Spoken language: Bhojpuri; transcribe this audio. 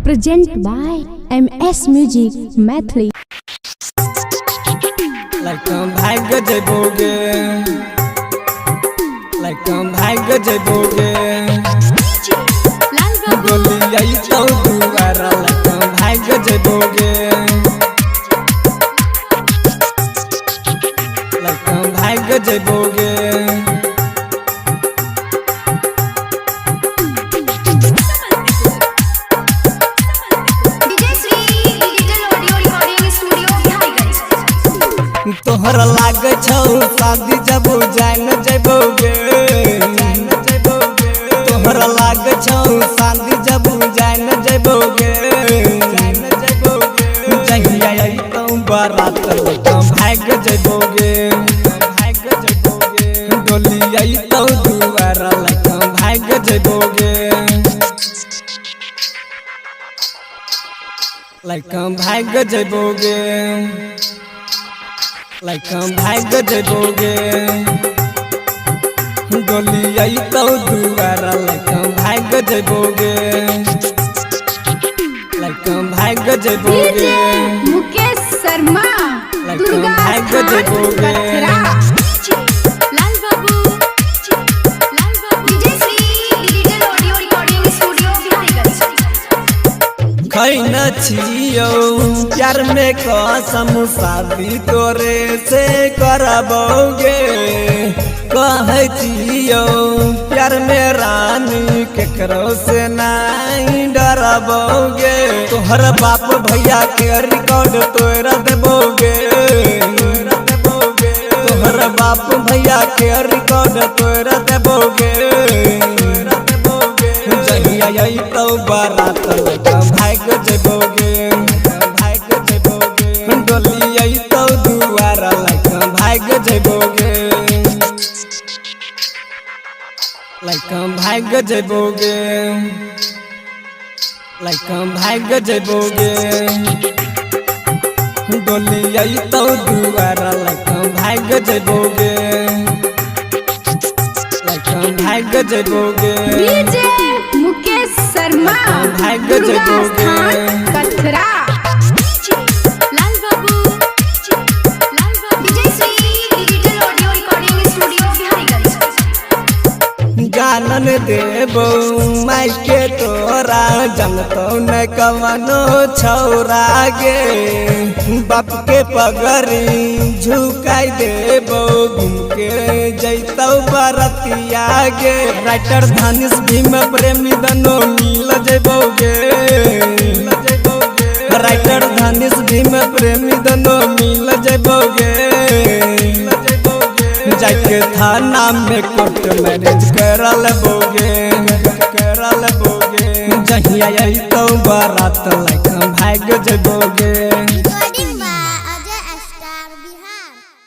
Present by MS Music Mathli. Like भाग जबोगे, like भाग जबोगे, गोली आई तो दुआरा like भाग जबोगे, like भाग जबोगे। तोहरा लाग छौ शादी जब जाय न जबोगे, तोहरा लाग छौ शादी जब जाय न जबोगे, जहिया आई तो बारात भाग जबोगे, डोली आई तो दुआरा भाग जबोगे, भाग जबोगे, भाग जबोगे, डोली आई तो दुआरा भाग जबोगे, भाग जबोगे, मुकेश शर्मा भाग जबोगे। खैन छियो प्यार में कसम शादी तोरे से करबोगे, कहे छियो प्यार में रानी केकरो से नहीं डरबोगे, तोहर बाप भैया के रिकॉर्ड तोरा देबोगे, तोहर बाप भैया के रिकॉर्ड तोरा देबोगे, जहिया आई तो बारात भाग जबोगे, डोली आई तो दुआरा भाग जबोगे, भाग जबोगे, भाग जबोगे, डोली आई तो दुआरा भाग जबोगे, भाग जबोगे। मुकेश शर्मा भाग जबोगे। जानन देबो मायके तोरा जनतो न कवनो छौरा गे, बाप के पगड़ी झुकाई देबो घूम के जैतौ बरतिया गे, राइटर धनुष भीम प्रेमी दनो मिल जबोगे, राइटर धनुष भीम प्रेमी दनो मिल जबोगे, जाके थाना में कोर्ट मैरिज करा लेबोगे, जहिया आई तो बारात भाग जबोगे।